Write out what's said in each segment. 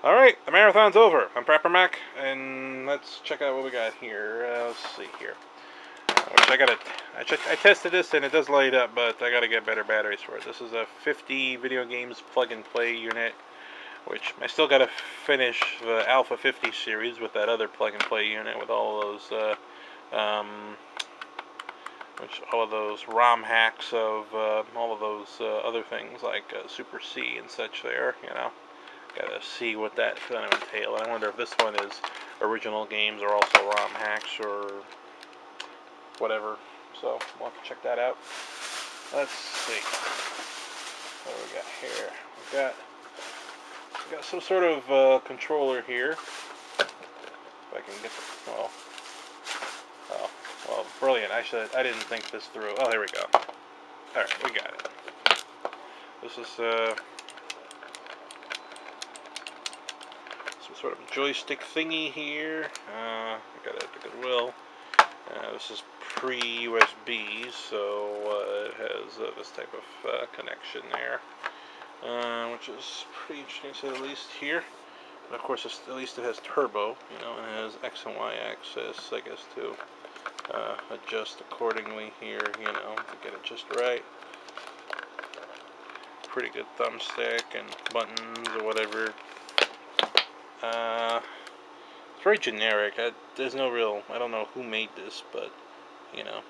Alright, the marathon's over. I'm Prapper Mac, and let's check out what we got here. Let's see here. I tested this and it does light up, but I gotta get better batteries for it. This is a 50 video games plug and play unit, which I still gotta finish the Alpha 50 series with that other plug and play unit with all of those, all of those ROM hacks of all of those other things like Super C and such there, you know. Gotta see what that's going to entail. And I wonder if this one is original games or also ROM hacks or whatever. So we'll have to check that out. Let's see. What do we got here? We got some sort of controller here. If I can get the well, brilliant. I didn't think this through. Oh, there we go. All right, we got it. This is some sort of joystick thingy here. I got it at the Goodwill. This is pre-USB, so it has this type of connection there, which is pretty interesting to say the least here. And of course, at least it has turbo, you know, and it has X and Y axis, I guess, to adjust accordingly here, you know, to get it just right. Pretty good thumbstick and buttons or whatever. It's very generic. There's no real, I don't know who made this, but, you know,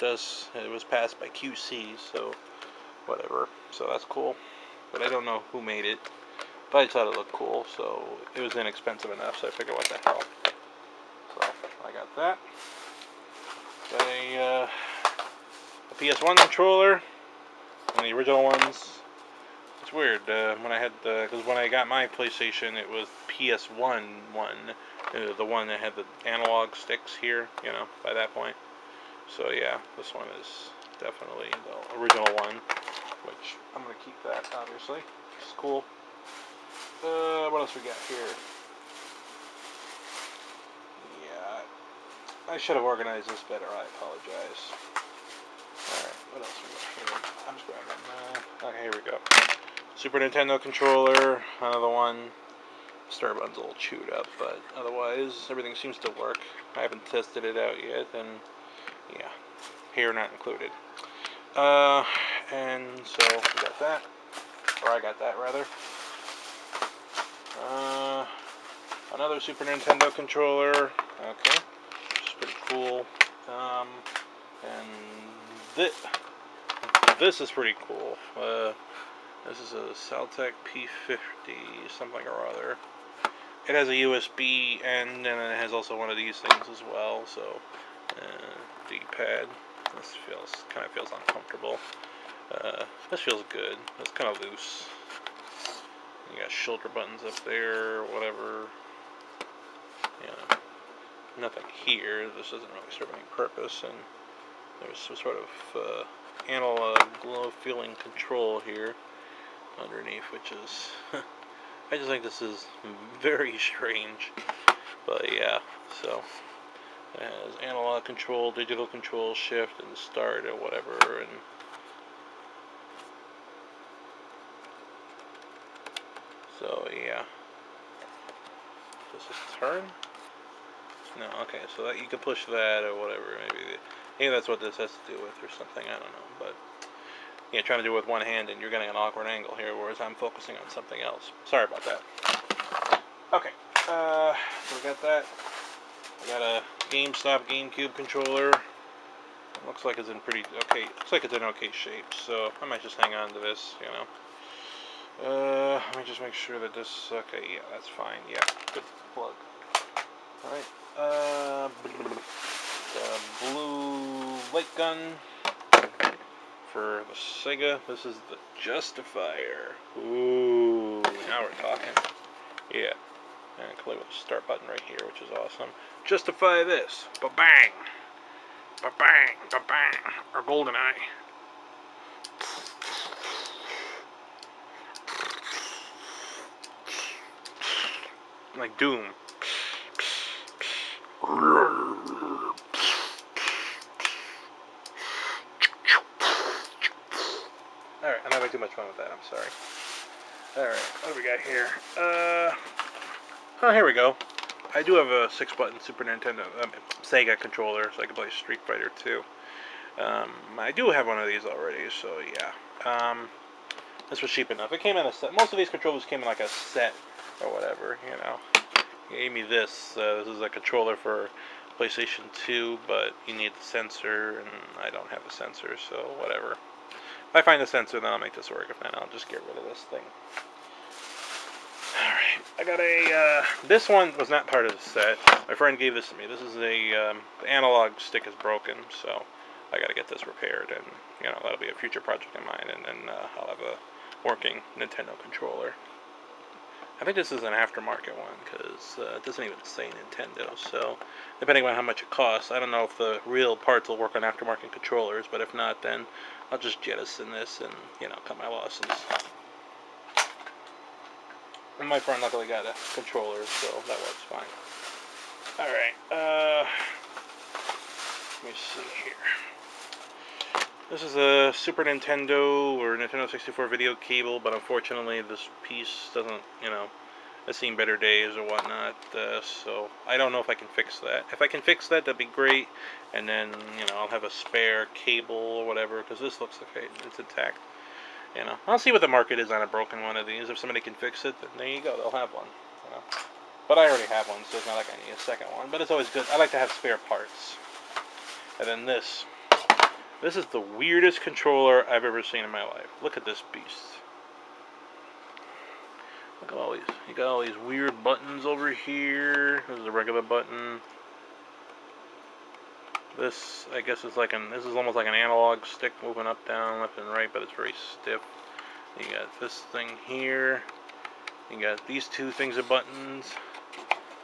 it was passed by QC, so whatever. So that's cool. But I don't know who made it. But I thought it looked cool, so it was inexpensive enough, so I figured, what the hell. So I got that. Got a PS1 controller, one of the original ones. It's weird, because when I got my PlayStation, it was PS1 the one that had the analog sticks here, you know, by that point. So yeah, this one is definitely the original one, which I'm going to keep that, obviously. It's cool. What else we got here? Yeah, I should have organized this better, I apologize. Alright, what else we got here? I'm just grabbing okay, here we go. Super Nintendo controller, another one. Star button's a little chewed up, but otherwise everything seems to work. I haven't tested it out yet, and yeah, here not included. And so we got that, or I got that rather. Another Super Nintendo controller, okay, which is pretty cool. And this is pretty cool. This is a Saltec P50 something or other. It has a USB end, and it has also one of these things as well. So, D-pad. This kind of feels uncomfortable. This feels good. It's kind of loose. You got shoulder buttons up there, whatever. Yeah, nothing here. This doesn't really serve any purpose, and there's some sort of analog glow feeling control here underneath, which is I just think this is very strange. But yeah, so it has analog control, digital control, shift, and start, or whatever, and so yeah. Does this turn? No, okay, so that you can push that or whatever, maybe that's what this has to do with or something, I don't know, but yeah, trying to do it with one hand and you're getting an awkward angle here, whereas I'm focusing on something else. Sorry about that. Okay, so we got that. We got a GameStop GameCube controller. It looks like it's in looks like it's in okay shape, so I might just hang on to this, you know. Let me just make sure that this, okay, yeah, that's fine, yeah, good plug. Alright, blue light gun for the Sega. This is the Justifier. Ooh, now we're talking. Yeah, and play with the start button right here, which is awesome. Justify this. Ba-bang. Ba-bang. Ba-bang. Or GoldenEye. Like Doom. Alright, I'm having too much fun with that, I'm sorry. Alright, what do we got here? Oh, here we go. I do have a 6-button Super Nintendo, Sega controller, so I can play Street Fighter 2. I do have one of these already, so yeah. This was cheap enough. It came in a set. Most of these controllers came in like a set or whatever, you know. He gave me this. This is a controller for PlayStation 2, but you need the sensor, and I don't have the sensor, so whatever. If I find the sensor, then I'll make this work. If not, I'll just get rid of this thing. Alright, I got a, this one was not part of the set. My friend gave this to me. This is a, the analog stick is broken, so I gotta get this repaired, and, you know, that'll be a future project of mine, and then I'll have a working Nintendo controller. I think this is an aftermarket one, because it doesn't even say Nintendo, so depending on how much it costs, I don't know if the real parts will work on aftermarket controllers, but if not, then I'll just jettison this and, you know, cut my losses. And my friend luckily got a controller, so that works fine. Alright, let me see here. This is a Super Nintendo or Nintendo 64 video cable, but unfortunately this piece doesn't, you know, has seen better days or whatnot, so I don't know if I can fix that. If I can fix that, that'd be great, and then, you know, I'll have a spare cable or whatever, because this looks okay, it's intact. You know, I'll see what the market is on a broken one of these. If somebody can fix it, then there you go, they'll have one. You know? But I already have one, so it's not like I need a second one. But it's always good. I like to have spare parts. And then this. This is the weirdest controller I've ever seen in my life. Look at this beast. Look at all these. You got all these weird buttons over here. This is a regular button. This, I guess, is like this is almost like an analog stick moving up, down, left, and right, but it's very stiff. You got this thing here. You got these two things of buttons.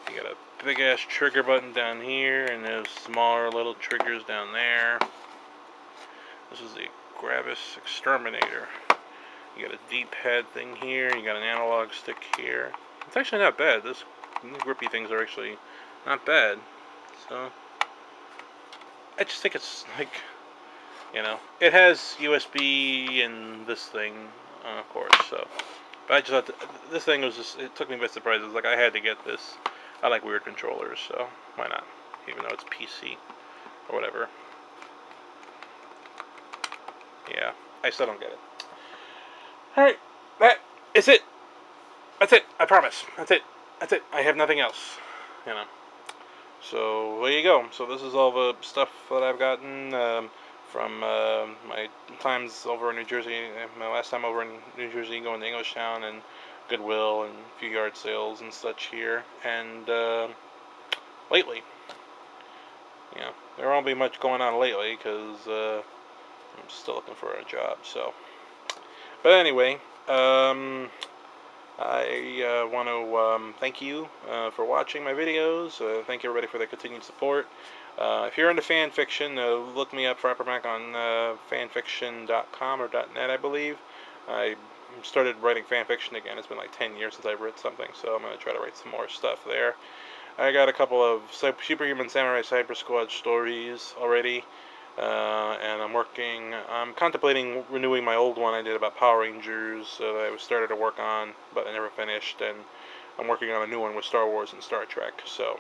You got a big ass trigger button down here, and there's smaller little triggers down there. This is the Gravis Exterminator. You got a D-pad thing here. You got an analog stick here. It's actually not bad. These grippy things are actually not bad. So I just think it's like, you know, it has USB and this thing, of course, so. But I just thought this thing was just, it took me by surprise. It was like, I had to get this. I like weird controllers, so why not? Even though it's PC or whatever. Yeah, I still don't get it. Alright, that is it. That's it, I promise. That's it. That's it. I have nothing else, you know. So there you go. So this is all the stuff that I've gotten from my times over in New Jersey. My last time over in New Jersey, going to Englishtown and Goodwill and a few yard sales and such here. And lately, you know, there won't be much going on lately because I'm still looking for a job. So, but anyway. I want to thank you for watching my videos. Thank everybody for their continued support. If you're into fan fiction, look me up, Frapper Mac, on fanfiction.com or .net, I believe. I started writing fan fiction again. It's been like 10 years since I've read something, so I'm going to try to write some more stuff there. I got a couple of Superhuman Samurai Cyber Squad stories already. And I'm contemplating renewing my old one I did about Power Rangers that I started to work on, but I never finished, and I'm working on a new one with Star Wars and Star Trek, so,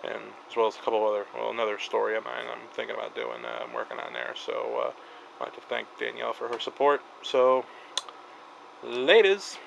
and as well as a couple other, well, another story of mine I'm thinking about doing, I'm working on there, so, I'd like to thank Danielle for her support, so, laters.